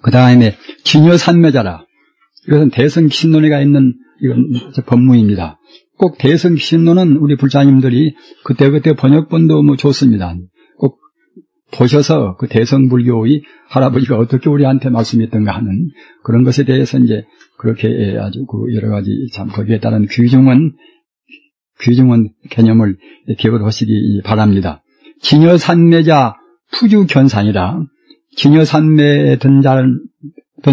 그 다음에 진여산매자라. 이것은 대성기신론에가 있는 이건 법문입니다. 꼭 대성기신론은 우리 불자님들이 그때그때 번역본도 뭐 좋습니다. 꼭 보셔서 그 대성불교의 할아버지가 어떻게 우리한테 말씀했던가 하는 그런 것에 대해서 이제 그렇게 아주 그 여러 가지 참 거기에 따른 귀중한 개념을 기억을 하시기 바랍니다. 진여산매자 푸주견상이라. 진여산매에 든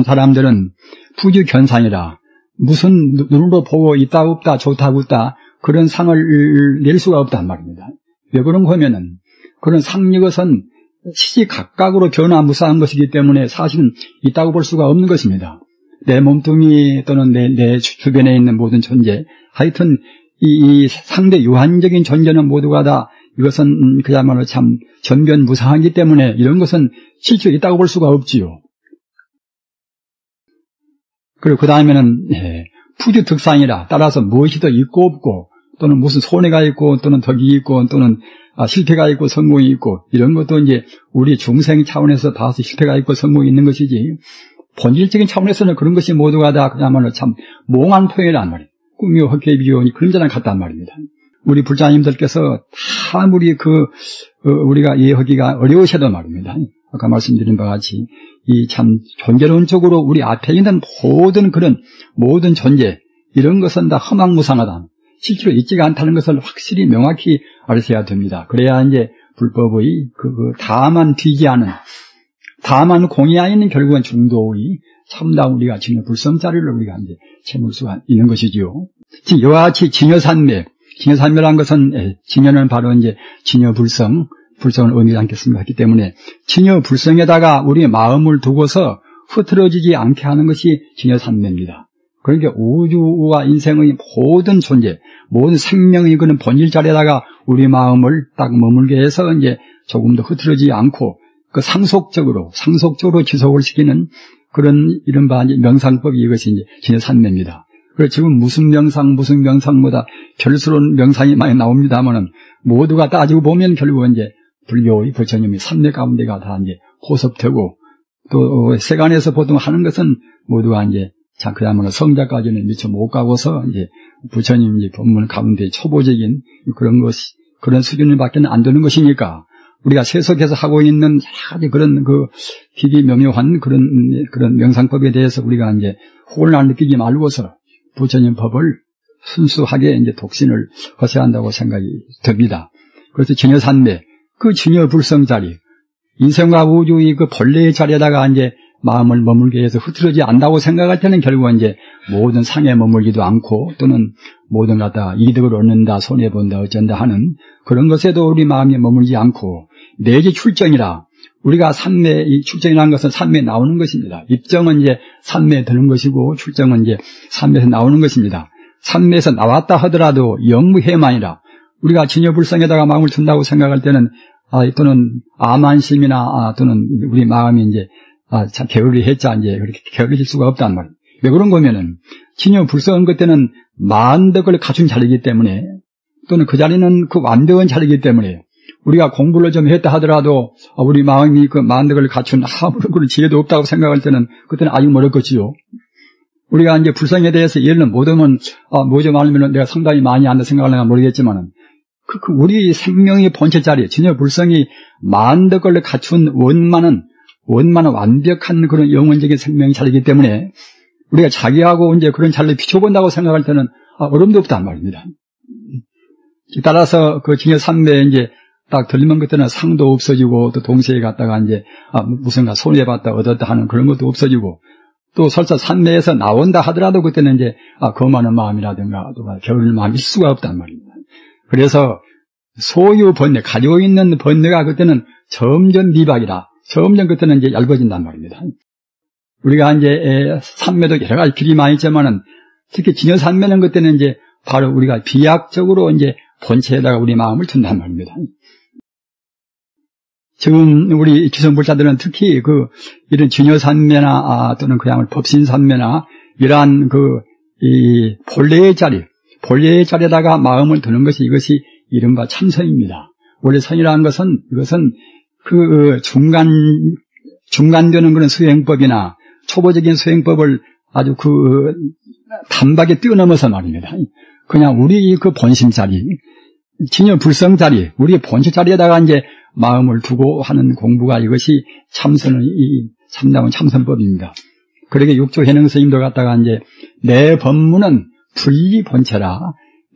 사람들은 푸주견상이라. 무슨 눈으로 보고 있다 없다 좋다 없다 그런 상을 낼 수가 없단 말입니다. 왜 그런가 하면은 그런 상력것은 시시각각으로 변화무쌍한 것이기 때문에 사실은 있다고 볼 수가 없는 것입니다. 내 몸뚱이 또는 내 주변에 있는 모든 존재, 하여튼 이 상대 유한적인 존재는 모두가 다 이것은 그야말로 참 전변무상하기 때문에 이런 것은 실제로 있다고 볼 수가 없지요. 그리고 그 다음에는 푸주득상이라. 따라서 무엇이 더 있고 없고 또는 무슨 손해가 있고 또는 덕이 있고 또는 실패가 있고 성공이 있고 이런 것도 이제 우리 중생 차원에서 봐서 실패가 있고 성공이 있는 것이지 본질적인 차원에서는 그런 것이 모두가 다 그야말로 참 몽한 표현이란 말이에요. 꿈이요 헛개비요 그림자랑 같단 말입니다. 우리 불자님들께서 아무리 우리가 이해하기가 어려우셔도 말입니다. 아까 말씀드린 바와 같이 이 참 존재론 적으로 우리 앞에 있는 모든 존재 이런 것은 다 허망무상하다. 실제로 있지가 않다는 것을 확실히 명확히 알으셔야 됩니다. 그래야 이제 불법의 다만 비지하는 다만 공의하는 결국은 중도의 참다운 우리가 진여 불성자리를 우리가 이제 채물 수가 있는 것이지요. 이와 같이 진여산매란 것은 진여는 바로 이제 진여불성을 의미하지 않겠습니까? 했기 때문에 진여불성에다가 우리의 마음을 두고서 흐트러지지 않게 하는 것이 진여산매입니다. 그러니까 우주와 인생의 모든 존재, 모든 생명의 그런 본질 자리에다가 우리 마음을 딱 머물게 해서 이제 조금 더 흐트러지지 않고 그 상속적으로 지속을 시키는 그런 이른바 명상법이 이것이 이제 진여산매입니다. 그래서 지금 무슨 명상보다 별스러운 명상이 많이 나옵니다만은 모두가 따지고 보면 결국은 이제 불교의 부처님의 산매 가운데가 다 이제 호섭되고 또 세간에서 보통 하는 것은 모두가 이제 자, 그야말로 성자까지는 미처 못 가고서 이제 부처님 이제 법문 가운데 초보적인 그런 수준을 밖에는 안 되는 것이니까 우리가 세속에서 하고 있는 여러 가지 그런 기기묘묘한 그런 명상법에 대해서 우리가 이제 혼란을 느끼지 말고서 부처님 법을 순수하게 이제 독신을 하셔야 한다고 생각이 듭니다. 그래서 진여산매, 그 진여불성 자리, 인생과 우주의 그 본래의 자리에다가 이제 마음을 머물게 해서 흐트러지지 않다고 생각할 때는 결국은 이제 모든 상에 머물지도 않고 또는 모든 갖다 이득을 얻는다, 손해본다, 어쩐다 하는 그런 것에도 우리 마음이 머물지 않고 내지 출정이라 우리가 산매, 출정이라는 것은 산매에 나오는 것입니다. 입정은 이제 산매에 드는 것이고 출정은 이제 산매에서 나오는 것입니다. 산매에서 나왔다 하더라도 영무해만이라 우리가 진여불성에다가 마음을 둔다고 생각할 때는 또는 아만심이나 또는 우리 마음이 이제 참 게을리 했자 이제 그렇게 게을러질 수가 없단 말이에요. 왜 그런 거면은 진여불성은 그때는 만덕을 갖춘 자리이기 때문에 또는 그 자리는 그 완벽한 자리이기 때문에 우리가 공부를 좀 했다 하더라도 우리 마음이 그 만덕을 갖춘 아무런 그런 지혜도 없다고 생각할 때는 그때는 아직 멀었겠지요. 우리가 이제 불성에 대해서 예를 못하면 뭐 좀 알면 내가 상당히 많이 안다 생각하려나 모르겠지만은 우리 생명의 본체 자리 진여불성이 만덕을 갖춘 원만한 완벽한 그런 영원적인 생명의 자리이기 때문에 우리가 자기하고 이제 그런 자리를 비춰본다고 생각할 때는 어림도 없단 말입니다. 따라서 그 진여산매에 이제 딱 들리면 그때는 상도 없어지고 또 동시에 갔다가 이제 무슨가 손해봤다 얻었다 하는 그런 것도 없어지고 또 설사 산매에서 나온다 하더라도 그때는 이제 거만한 마음이라든가 또 게으른 마음일 수가 없단 말입니다. 그래서 소유 번뇌 가지고 있는 번뇌가 그때는 점점 미박이라 점점 그때는 이제 얇아진단 말입니다. 우리가 이제 산매도 여러 가지 길이 많이 있지만은 특히 진여산매는 그때는 이제 바로 우리가 비약적으로 이제 본체에다가 우리 마음을 둔단 말입니다. 지금 우리 기성불자들은 특히 이런 진여산매나 또는 그야말로 법신산매나 이러한 이 본래의 자리에다가 마음을 두는 것이 이것이 이른바 참선입니다. 원래 선이라는 것은 이것은 중간되는 그런 수행법이나 초보적인 수행법을 아주 단박에 뛰어넘어서 말입니다. 그냥 우리 그 본심자리, 진여 불성자리, 우리 본심자리에다가 이제 마음을 두고 하는 공부가 이것이 참나온 참선법입니다. 그러게 육조해능 스님도 갖다가 이제 내 법문은 분리 본체라.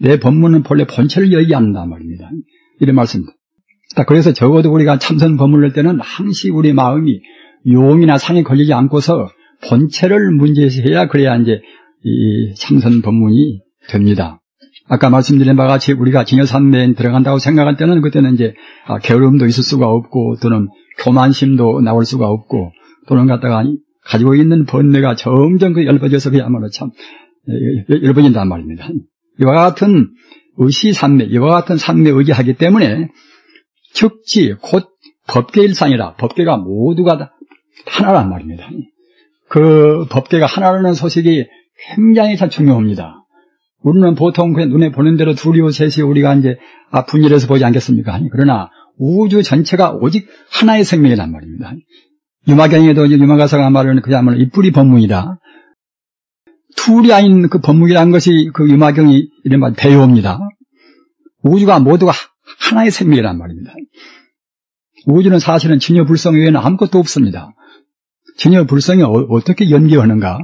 내 법문은 본래 본체를 얘기한다 말입니다. 이런 말씀입니다. 그래서 적어도 우리가 참선 법문을 할 때는 항시 우리 마음이 용이나 상에 걸리지 않고서 본체를 문제시해야 그래야 이제 이 참선 법문이 됩니다. 아까 말씀드린 바와 같이 우리가 진여산매에 들어간다고 생각할 때는 그때는 이제 게으름도 있을 수가 없고 또는 교만심도 나올 수가 없고 또는 갖다가 가지고 있는 번뇌가 점점 얇아져서 그야말로 참 얇아진단 말입니다. 이와 같은 의시산매, 이와 같은 산매 의지하기 때문에 즉지 곧 법계일상이라 법계가 모두가 하나란 말입니다. 그 법계가 하나라는 소식이 굉장히 참 중요합니다. 우리는 보통 그냥 눈에 보는 대로 둘이요 셋이 우리가 이제 분열해서 보지 않겠습니까? 그러나 우주 전체가 오직 하나의 생명이란 말입니다. 유마경에도 이제 유마가사가 말하는 그야말로 이뿌리 법문이다. 둘이 아닌 그 법문이라는 것이 그 유마경이 이른바 배요입니다. 우주가 모두가 하나의 생명이란 말입니다. 우주는 사실은 진여불성 외에는 아무것도 없습니다. 진여불성이 어떻게 연기하는가?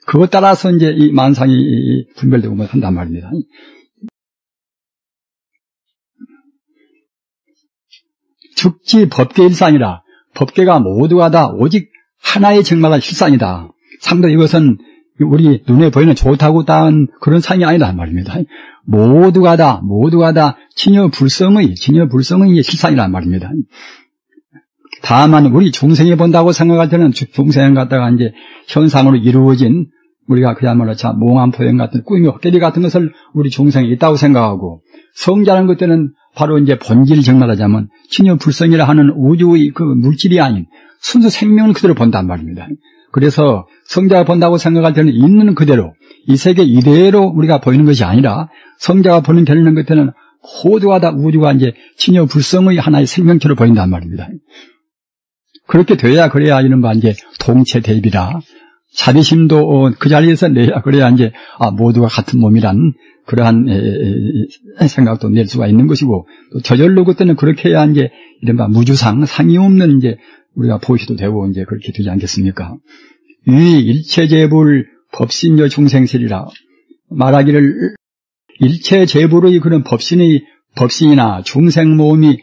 그것 따라서 이제 이 만상이 분별되고 한단 말입니다. 즉지 법계일상이라 법계가 모두가 다 오직 하나의 정말한 실상이다. 상도 이것은 우리 눈에 보이는 좋다고 따은 그런 상이 아니다 말입니다. 모두가 다 진여불성의 실상이란 말입니다. 다만 우리 중생이 본다고 생각할 때는 중생을 갖다가 이제 현상으로 이루어진 우리가 그야말로 참 몽환포행 같은 꿈이 헛개리 같은 것을 우리 중생이 있다고 생각하고 성자라는 것 때는 바로 이제 본질을 정말하자면 진여불성이라 하는 우주의 그 물질이 아닌 순수 생명을 그대로 본단 말입니다. 그래서 성자가 본다고 생각할 때는 있는 그대로 이 세계 이대로 우리가 보이는 것이 아니라 성자가 보는 되는 것 때는 모두가 다 우주가 이제 진여불성의 하나의 생명체로 보인단 말입니다. 그렇게 돼야 그래야 이른바 이제 동체대비라 자비심도 그 자리에서 내야 그래야 이제 모두가 같은 몸이란 그러한 생각도 낼 수가 있는 것이고 또 저절로 그때는 그렇게 해야 이제 이른바 무주상 상이 없는 이제 우리가 보시도 되고 이제 그렇게 되지 않겠습니까? 위 일체재불 법신여 중생실이라 말하기를 일체재불의 그런 법신이나 중생 몸이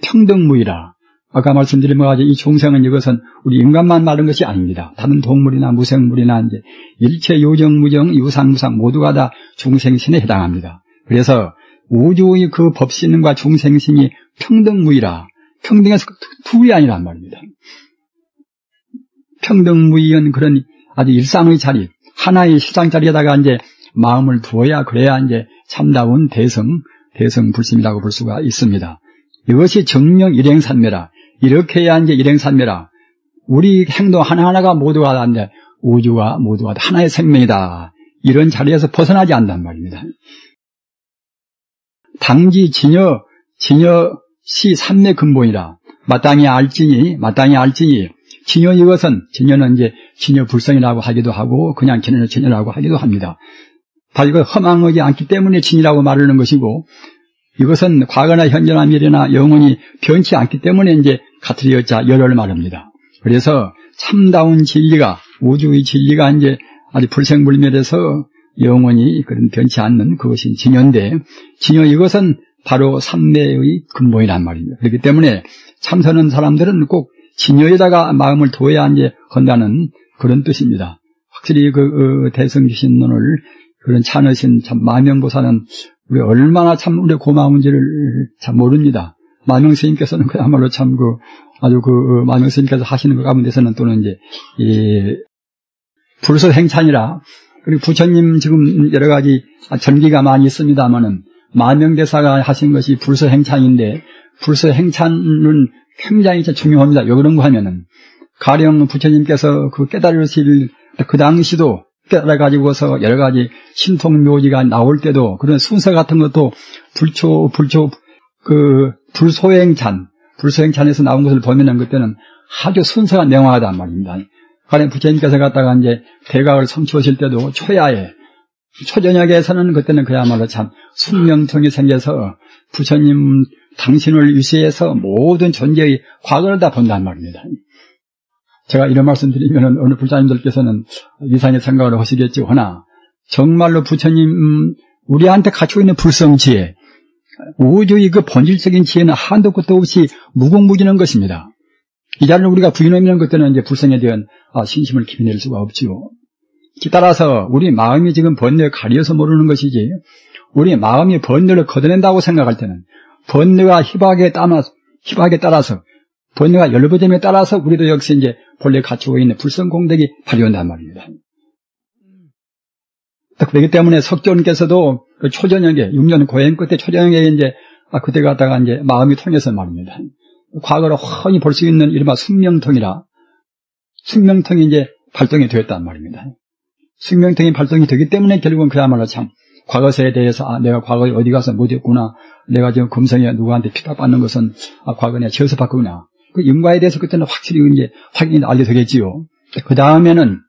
평등무이라. 아까 말씀드린 바와 같이 이 중생은 이것은 우리 인간만 말한 것이 아닙니다. 다른 동물이나 무생물이나 이제 일체 요정무정 유상무상 모두가 다 중생신에 해당합니다. 그래서 우주의 그 법신과 중생신이 평등무이라. 평등해서 둘이 아니란 말입니다. 평등무이한 그런 아주 일상의 자리, 하나의 실상 자리에다가 이제 마음을 두어야 그래야 이제 참다운 대성불심이라고 볼 수가 있습니다. 이것이 정령 일행산매라. 이렇게 해야 이제 일행산매라. 우리 행동 하나하나가 모두가 다인데 우주가 모두가 다 하나의 생명이다. 이런 자리에서 벗어나지 않는단 말입니다. 당지 진여시 삼매 근본이라. 마땅히 알지니 진여 진여는 이제 진여불성이라고 하기도 하고 그냥 진여라고 하기도 합니다. 다 이거 허망하지 않기 때문에 진이라고 말하는 것이고 이것은 과거나 현재나 미래나 영원히 변치 않기 때문에 이제 같을 여자 열을 말합니다. 그래서 참다운 진리가 우주의 진리가 이제 아주 불생불멸해서 영원히 그런 변치 않는 그것이 진여인데 진여 이것은 바로 삼매의 근본이란 말입니다. 그렇기 때문에 참선하는 사람들은 꼭 진여에다가 마음을 두어야 이제 한다는 그런 뜻입니다. 확실히 그 대성기신론을 그런 찬의신 참 마명보사는 우리 얼마나 참 우리 고마운지를 참 모릅니다. 마명 스님께서는 그야말로 참 아주 마명 스님께서 하시는 것 가운데서는 또는 이제 불서행찬이라 그리고 부처님 지금 여러 가지 전기가 많이 있습니다만은 마명대사가 하신 것이 불서행찬인데 불서행찬은 굉장히 중요합니다. 왜 그런가 하면은 가령 부처님께서 그 깨달으실 그 당시도 깨달아가지고서 여러 가지 신통묘지가 나올 때도 그런 순서 같은 것도 불소행찬에서 나온 것을 보면은 그때는 아주 순서가 명확하단 말입니다. 가령 부처님께서 갖다가 이제 대각을 성취하실 때도 초야에, 초저녁에서는 그때는 그야말로 참 숙명통이 생겨서 부처님 당신을 유시해서 모든 존재의 과거를 다 본단 말입니다. 제가 이런 말씀 드리면 어느 불자님들께서는 이상의 생각을 하시겠지. 허나 정말로 부처님 우리한테 갖추고 있는 불성지혜, 우주의 그 본질적인 지혜는 한도 끝도 없이 무궁무진한 것입니다. 이 자리를 우리가 부인하면 그때는 이제 불성에 대한 신심을 기피낼 수가 없지요. 따라서 우리 마음이 지금 번뇌에 가려서 모르는 것이지, 우리 마음이 번뇌를 걷어낸다고 생각할 때는 번뇌와 희박에 따라서 번뇌가 열버됨에 따라서 우리도 역시 이제 본래 갖추고 있는 불성공덕이 발휘한단 말입니다. 그렇기 때문에 석존께서도 그 초저녁에 6년 고행 끝에 초저녁에 이제 그때 갔다가 이제 마음이 통해서 말입니다. 과거를 훤히 볼 수 있는 이른바 숙명통이 이제 발동이 되었단 말입니다. 숙명통이 발동이 되기 때문에 결국은 그야말로 참 과거세에 대해서 내가 과거에 어디 가서 못했구나, 내가 지금 금성에 누구한테 핍박받는 것은 과거에 내가 지어서 받구나, 그 인과에 대해서 그때는 확실히 이제 확인이 알려되겠지요. 그 다음에는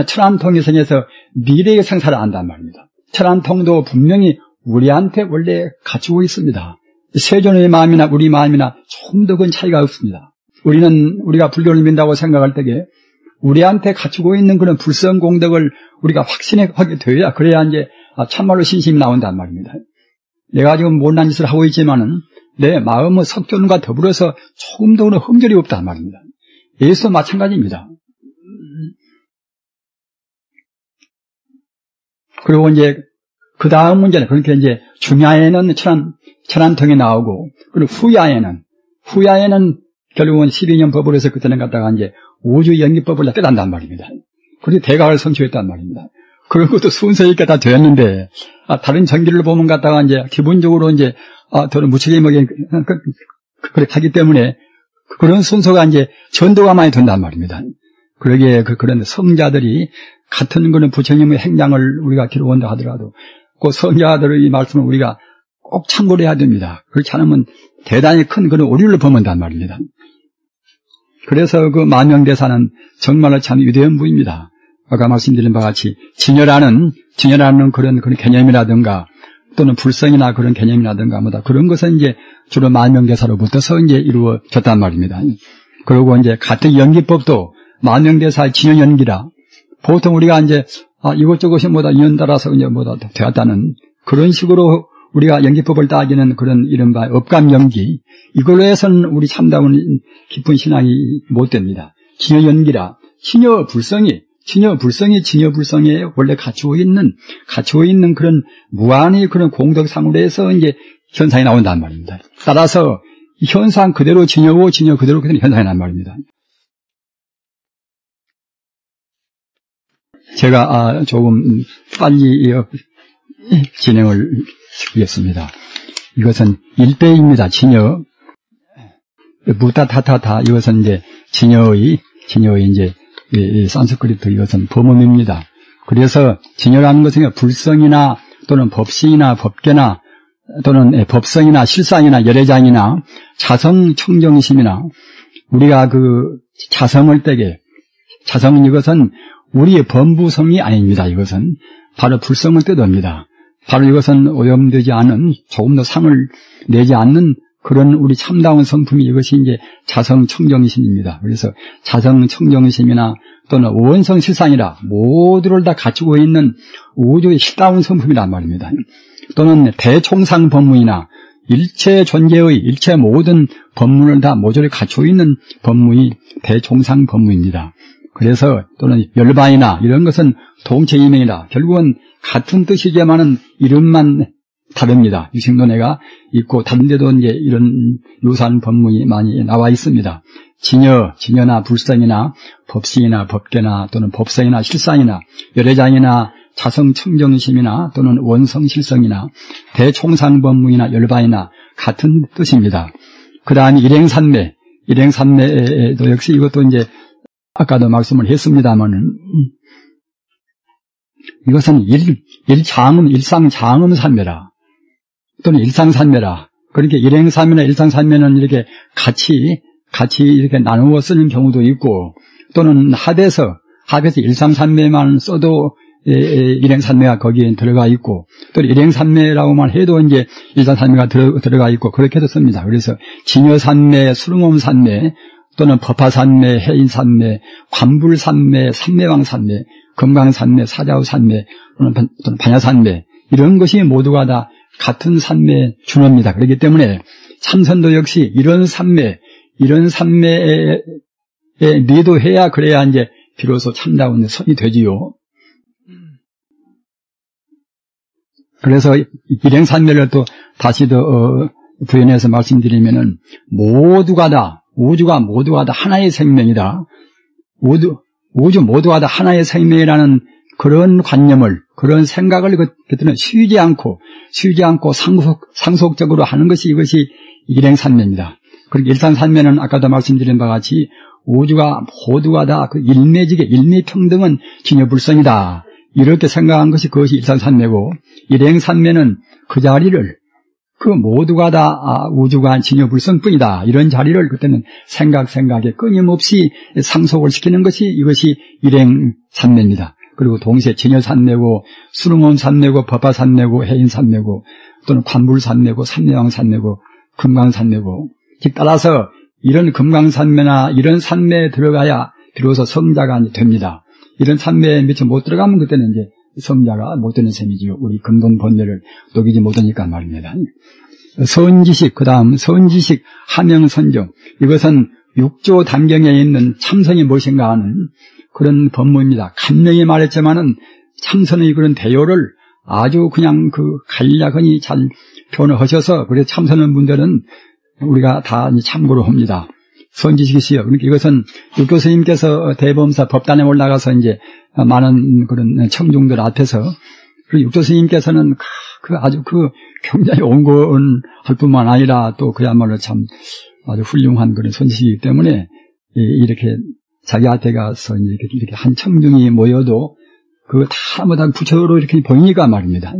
천안통이 생겨서 미래의 생사를 안단 말입니다. 천안통도 분명히 우리한테 원래 갖추고 있습니다. 세존의 마음이나 우리 마음이나 조금 더 큰 차이가 없습니다. 우리가 불교를 믿는다고 생각할 때에 우리한테 갖추고 있는 그런 불성공덕을 우리가 확신하게 되어야, 그래야 이제 참말로 신심이 나온단 말입니다. 내가 지금 못난 짓을 하고 있지만은 내 마음은 석존과 더불어서 조금 더 흠결이 없단 말입니다. 예수도 마찬가지입니다. 그리고 이제 그 다음 문제는, 그렇게 이제 중야에는 천안통이 나오고, 그리고 후야에는 결국은 12년 법을 해서 그때는 갖다가 이제 우주 연기법을 다 깨닫는단 말입니다. 그리고 대각을 성취했단 말입니다. 그런 것도 순서 있게 다 되었는데, 다른 전기를 보면 갖다가 이제 기본적으로 이제 더는 무책임하게 그렇게 하기 때문에 그런 순서가 이제 전도가 많이 된단 말입니다. 그러기에 그런 성자들이 같은 그런 부처님의 행장을 우리가 기록한다 하더라도 그 성자들의 말씀을 우리가 꼭 참고를 해야 됩니다. 그렇지 않으면 대단히 큰 그런 오류를 범한단 말입니다. 그래서 그 만명대사는 정말로 참 위대한 부입니다. 아까 말씀드린 바와 같이 진여라는 그런 개념이라든가 또는 불성이나 그런 개념이라든가 뭐다 그런 것은 이제 주로 만명대사로부터서 이제 이루어졌단 말입니다. 그리고 이제 같은 연기법도 만명대사의 진여연기라, 보통 우리가 이제 이것저것이 뭐다 인연 따라서 이제 뭐다 되었다는 그런 식으로 우리가 연기법을 따지는 그런 이른바 업감연기, 이걸로 해서는 우리 참다운 깊은 신앙이 못 됩니다. 진여연기라, 진여불성에 원래 갖추고 있는 그런 무한의 그런 공덕상으로 해서 이제 현상이 나온단 말입니다. 따라서 현상 그대로 진여고 진여 그대로 현상이 난 말입니다. 제가 조금 빨리 진행을 시키겠습니다. 이것은 일배입니다. 진여, 무타타타타, 이것은 이제 진여의 이제 산스크리트, 이것은 범음입니다. 그래서 진여라는 것은 불성이나 또는 법시이나 법계나 또는 법성이나 실상이나 열애장이나 자성 청정심이나, 우리가 그 자성을 때게, 자성은 이것은 우리의 범부성이 아닙니다. 이것은 바로 불성을 뜻합니다. 바로 이것은 오염되지 않은, 조금 더 상을 내지 않는 그런 우리 참다운 성품이, 이것이 이제 자성 청정심입니다. 그래서 자성 청정심이나 또는 원성 실상이라 모두를 다 갖추고 있는 우주의 실다운 성품이란 말입니다. 또는 대총상 법무이나 일체 존재의 일체 모든 법문을 다 모조리 갖추고 있는 법무이 대총상 법무입니다. 그래서 또는 열반이나 이런 것은 동체이명이다. 결국은 같은 뜻이지만은 이름만 다릅니다. 유생론회가 있고 다른 데도 이제 이런 유사한 법문이 많이 나와 있습니다. 진여나 불성이나 법시이나 법계나 또는 법성이나 실상이나 열애장이나 자성청정심이나 또는 원성실성이나 대총상법문이나 열반이나 같은 뜻입니다. 그 다음에 일행산매도 역시 이것도 이제 아까도 말씀을 했습니다만은 이것은 일상장음산매라 또는 일상산매라. 그렇게 일행산매나 일상산매는 이렇게 같이 이렇게 나누어 쓰는 경우도 있고, 또는 합해서 일상산매만 써도 일행산매가 거기에 들어가 있고, 또 일행산매라고만 해도 이제 일상산매가 들어가 있고, 그렇게 해서 씁니다. 그래서 진여산매, 수릉엄산매, 또는 법화산매, 해인산매, 관불산매, 삼매왕산매, 금강산매, 사자후산매, 또는 반야산매, 이런 것이 모두가 다 같은 산매 준호입니다. 그렇기 때문에 참선도 역시 이런 산매에 미도해야 그래야 이제 비로소 참다운 선이 되지요. 그래서 일행산매를 또 다시 더 부연해서 말씀드리면은 모두가 다, 우주가 모두가 다 하나의 생명이다. 우주 모두가 다 하나의 생명이라는 그런 관념을, 그런 생각을 그때는 쉬지 않고 상속적으로 하는 것이 이것이 일행산매입니다. 그리고 일상산매는 아까도 말씀드린 바와 같이 우주가 모두가 다 그 일미평등은 진여불성이다. 이렇게 생각한 것이 그것이 일상산매고, 일행산매는 그 자리를 그 모두가 다 우주가 진여불성뿐이다. 이런 자리를 그때는 생각에 끊임없이 상속을 시키는 것이 이것이 일행산매입니다. 그리고 동시에 진여산매고 수릉엄산매고 법화산매고 해인산매고 또는 관불산매고 삼매왕산매고 금강산매고, 즉 따라서 이런 금강산매나 이런 산매에 들어가야 비로소 성자가 됩니다. 이런 산매에 미처 못 들어가면 그때는 이제 성자가 못 되는 셈이지요. 우리 근본 본래를 녹이지 못하니까 말입니다. 선지식, 그 다음 선지식, 하명선정, 이것은 육조 단경에 있는 참선이 무엇인가 하는 그런 법문입니다. 간명히 말했지만은 참선의 그런 대요를 아주 그냥 간략하니 잘 표현을 하셔서, 그래서 참선하는 분들은 우리가 다 참고로 합니다. 선지식이시여. 그러니까 이것은 육조 스님께서 대범사 법단에 올라가서 이제 많은 그런 청중들 앞에서, 그리고 육조 스님께서는 아주 굉장히 온건할 뿐만 아니라 또 그야말로 참 아주 훌륭한 그런 선지식이기 때문에 이렇게 자기한테 가서 이렇게 한 청중이 모여도 다 부처로 이렇게 보이니까 말입니다.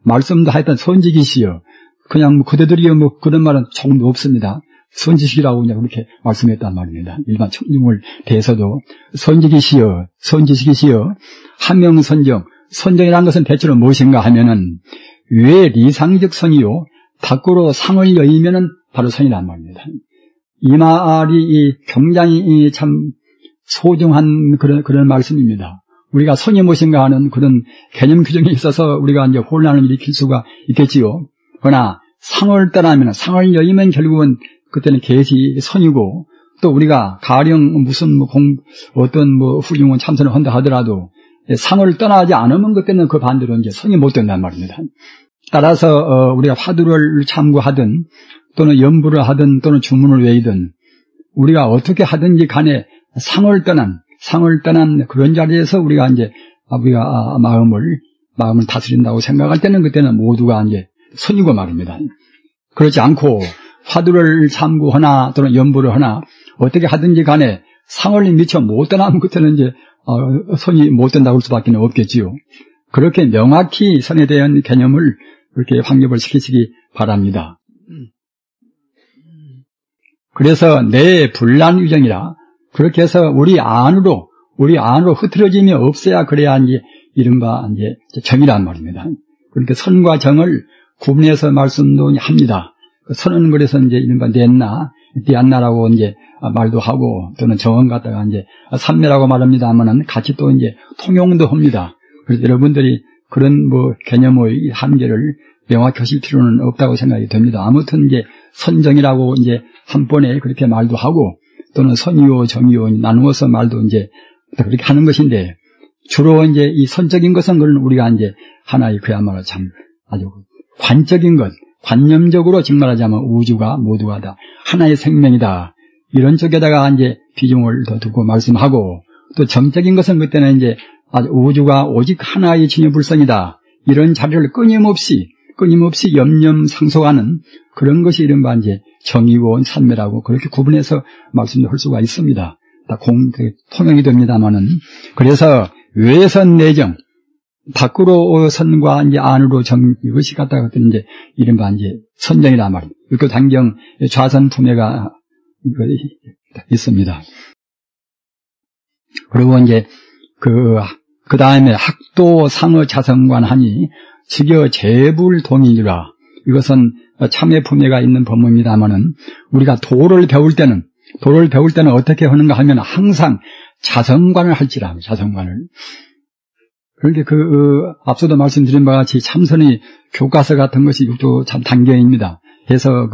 말씀도 하여튼 선지기시여. 그냥 그대들이 그런 말은 조금도 없습니다. 선지식이라고 그냥 그렇게 말씀했단 말입니다. 일반 청중을 대해서도 선지기시여, 선지식이시여, 한명선정. 선정이라는 것은 대체로 무엇인가 하면은 왜 리상적 선이요, 밖으로 상을 여의면은 바로 선이란 말입니다. 이 말이 굉장히 참 소중한 그런 말씀입니다. 우리가 선이 무엇인가 하는 그런 개념 규정에 있어서 우리가 이제 혼란을 일으킬 수가 있겠지요. 그러나 상을 떠나면, 상을 여의면 결국은 그때는 계시 선이고, 또 우리가 가령 무슨 어떤 훌륭한 참선을 한다 하더라도 상을 떠나지 않으면 그때는 그 반대로 이제 선이 못 된단 말입니다. 따라서 우리가 화두를 참고하든 또는 연부를 하든 또는 주문을 외이든 우리가 어떻게 하든지 간에 상을 떠난 그런 자리에서 우리가 이제 마음을 다스린다고 생각할 때는 그때는 모두가 이제 선이고 말입니다. 그렇지 않고 화두를 참고하나 또는 연부를 하나 어떻게 하든지 간에 상을 미처 못 떠나면 그때는 이제 선이 못 된다고 할 수밖에 없겠지요. 그렇게 명확히 선에 대한 개념을 그렇게 확립을 시키시기 바랍니다. 그래서 내 불난유정이라, 그렇게 해서 우리 안으로 흐트러짐이 없어야 그래야 이제 이른바 이제 정이란 말입니다. 그러니까 선과 정을 구분해서 말씀도 합니다. 선은 그래서 이제 이른바 넷나라고 이제 말도 하고, 또는 정원 갖다가 이제 삼매라고 말합니다만은 같이 또 이제 통용도 합니다. 그래서 여러분들이 그런 개념의 한계를 명확히 하실 필요는 없다고 생각이 됩니다. 아무튼 이제 선정이라고 이제 한 번에 그렇게 말도 하고, 또는 선이요, 정이요 나누어서 말도 이제 그렇게 하는 것인데, 주로 이제 이 선적인 것은 그런 우리가 이제 하나의 그야말로 참 아주 관적인 것, 관념적으로 지금 말하자면 우주가 모두가 다 하나의 생명이다. 이런 쪽에다가 이제 비중을 더 두고 말씀하고, 또 정적인 것은 그때는 이제 아주 우주가 오직 하나의 진여불성이다. 이런 자리를 끊임없이 염념상속하는 그런 것이 이른바 이제 정의고 산매라고 그렇게 구분해서 말씀을 할 수가 있습니다. 다 통용이 됩니다만은, 그래서 외선 내정, 밖으로 선과 이제 안으로 정, 이것이 갖다가 이제 이른바 이제 선정이란 말이에요. 육교 단경 좌선 품해가 있습니다. 그리고 이제 그 다음에 학도 상어 자성관 하니 즉여 재불동이니라. 이것은 참회 품위가 있는 법문입니다만은 우리가 도를 배울 때는 어떻게 하는가 하면 항상 자성관을 할지라. 자성관을. 그러니까 앞서도 말씀드린 바와 같이 참선의 교과서 같은 것이 또 참 단계입니다. 해서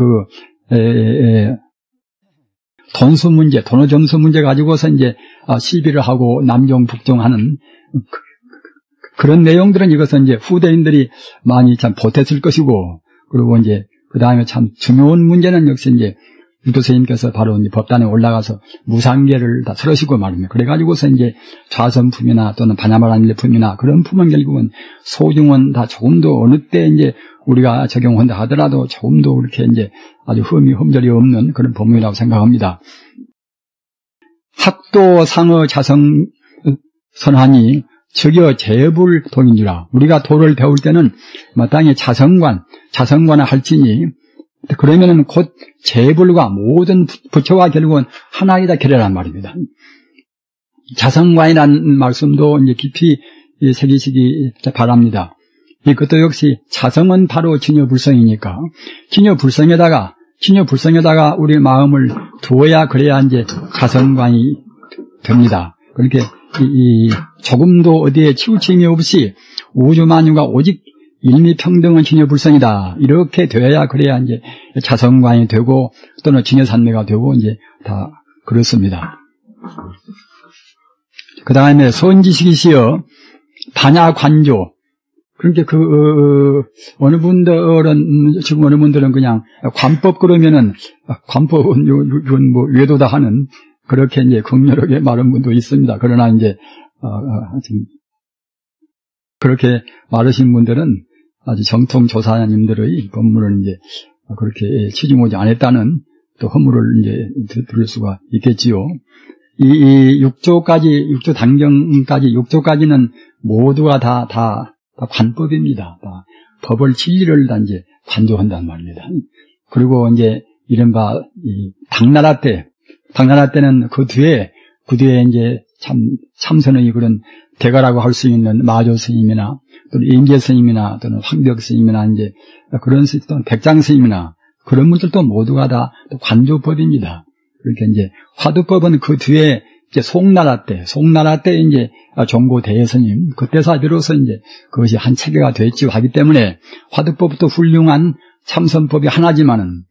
돈수 문제, 돈의 점수 문제 가지고서 이제 시비를 하고 남종 북종하는 그런 내용들은 이것은 이제 후대인들이 많이 참 보탰을 것이고, 그리고 이제 그 다음에 참 중요한 문제는 역시 이제 유도 스님께서 바로 이제 법단에 올라가서 무상계를 다 설으시고 말입니다. 그래가지고서 이제 좌선품이나 또는 반야말한일품이나 그런 품은 결국은 소중은 다 조금 더 어느 때 이제 우리가 적용한다 하더라도 조금 더 그렇게 이제 아주 흠절이 없는 그런 법문이라고 생각합니다. 학도 상어 자성 선하니 즉여 재불동인주라. 우리가 도를 배울 때는 마땅히 자성관을 할지니 그러면은 곧 재불과 모든 부처와 결국은 하나이다 결이란 말입니다. 자성관이라는 말씀도 이제 깊이 새기시기 바랍니다. 이것도 역시 자성은 바로 진여불성이니까 진여불성에다가 우리 마음을 두어야 그래야 이제 자성관이 됩니다. 그렇게 조금도 어디에 치우침이 없이 우주만유가 오직 일미평등은 진여불성이다. 이렇게 되어야 그래야 이제 자성관이 되고 또는 진여산매가 되고 이제 다 그렇습니다. 그 다음에 선지식이시여 반야관조. 그러니까 어느 분들은 그냥 관법 그러면은 관법은 뭐 외도다 하는 그렇게 이제 극렬하게 말하는 분도 있습니다. 그러나 이제 그렇게 말하신 분들은 아주 정통 조사님들의 법문을 이제 그렇게 치중하지 않았다는 또 허물을 이제 들을 수가 있겠지요. 이 6조 단경까지 6조까지는 모두가 다 관법입니다. 다 법을 진리를 다 이제 관조한단 말입니다. 그리고 이제 이른바 이 당나라 때는 그 뒤에 이제 참선의 그런 대가라고 할 수 있는 마조 스님이나 또는 임계 스님이나 또는 황벽 스님이나 이제 그런 또는 백장 스님이나 그런 분들도 모두가 다 관조법입니다. 그렇게 이제 화두법은 그 뒤에 이제 송나라 때 이제 종고 대스님 그때서 비로소 이제 그것이 한 체계가 됐지요 하기 때문에 화두법도 훌륭한 참선법이 하나지만은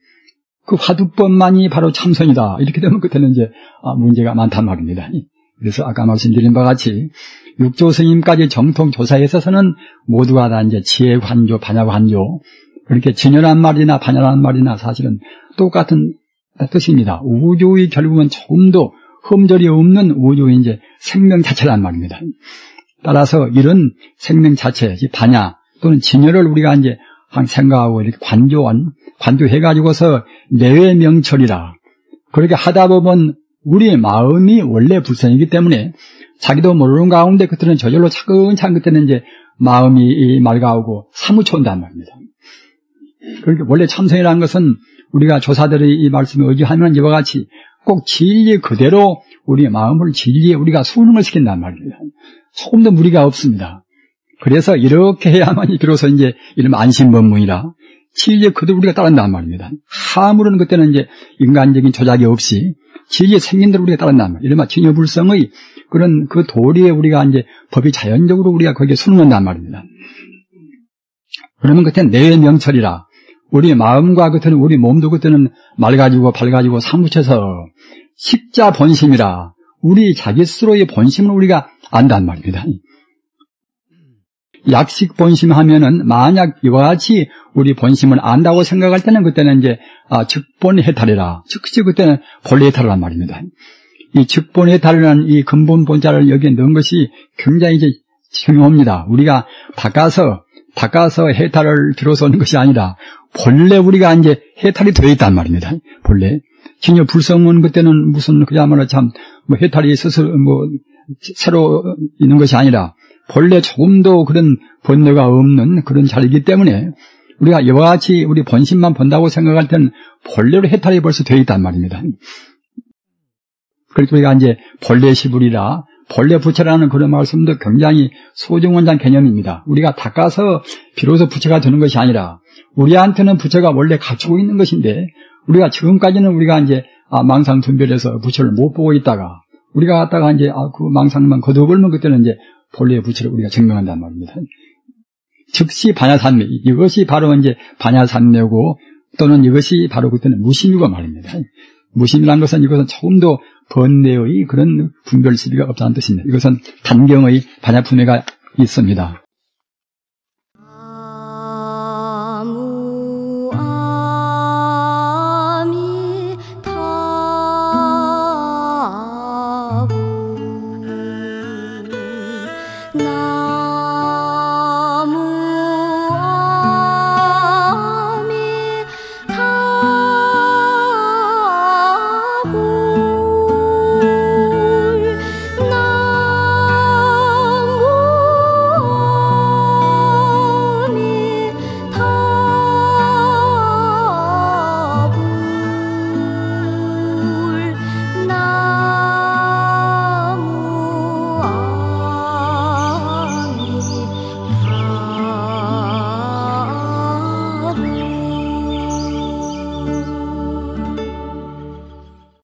그 화두법만이 바로 참선이다. 이렇게 되면 그때는 이제 문제가 많단 말입니다. 그래서 아까 말씀드린 바와 같이 육조 스님까지 정통 조사에 있어서는 모두가 다 이제 지혜 관조, 반야 관조 그렇게 진열한 말이나 반야란 말이나 사실은 똑같은 뜻입니다. 우주의 결국은 조금도 흠절이 없는 우주의 이제 생명 자체란 말입니다. 따라서 이런 생명 자체, 반야 또는 진열을 우리가 이제 생각하고 이렇게 관조해가지고서 내외 명철이라. 그렇게 하다 보면 우리의 마음이 원래 불성이기 때문에 자기도 모르는 가운데 그때는 저절로 차근차근 그때는 이제 마음이 맑아오고 사무쳐 온단 말입니다. 그렇게 원래 참선이라는 것은 우리가 조사들의 이 말씀에 의지하면 이와 같이 꼭 진리 그대로 우리의 마음을 진리에 우리가 수능을 시킨단 말입니다. 조금도 무리가 없습니다. 그래서 이렇게 해야만이 비로소 이제 이런 안심법문이라 진리에 그대로 우리가 따른단 말입니다. 아무런 그때는 이제 인간적인 조작이 없이 진리에 생긴 대로 우리가 따른단 말이에요. 이른바 진여불성의 그런 그 도리에 우리가 이제 법이 자연적으로 우리가 거기에 순응한단 말입니다. 그러면 그때는 내외 명철이라 우리 마음과 그때는 우리 몸도 그때는 맑아지고 밝아지고 사무쳐서 식자 본심이라 우리 자기 스스로의 본심을 우리가 안단 말입니다. 약식 본심 하면은 만약 이와 같이 우리 본심을 안다고 생각할 때는 그때는 이제 즉본 해탈이라 즉시 그때는 본래 해탈이란 말입니다. 이 즉본 해탈이라는 이 근본 본자를 여기에 넣은 것이 굉장히 이제 중요합니다. 우리가 닦아서 해탈을 들어서는 것이 아니라 본래 우리가 이제 해탈이 되어 있단 말입니다. 본래 진여 불성은 그때는 무슨 그야말로 참 뭐 해탈이 스스로 뭐 새로 있는 것이 아니라 본래 조금도 그런 번뇌가 없는 그런 자리이기 때문에 우리가 이와 같이 우리 본심만 본다고 생각할 때는 본래로 해탈이 벌써 되어 있단 말입니다. 그래서 우리가 이제 본래 시불이라 본래 부처라는 그런 말씀도 굉장히 소중원장 개념입니다. 우리가 닦아서 비로소 부처가 되는 것이 아니라 우리한테는 부처가 원래 갖추고 있는 것인데 우리가 지금까지는 우리가 이제 망상분별해서 부처를 못 보고 있다가 우리가 갖다가 이제 그 망상만 거두어버리면 그때는 이제 본래의 부처를 우리가 증명한단 말입니다. 즉시 반야산매, 이것이 바로 이제 반야산매고 또는 이것이 바로 그때는 무심이고 말입니다. 무심이라는 것은 이것은 조금도 번뇌의 그런 분별 시비가 없다는 뜻입니다. 이것은 단경의 반야분해가 있습니다.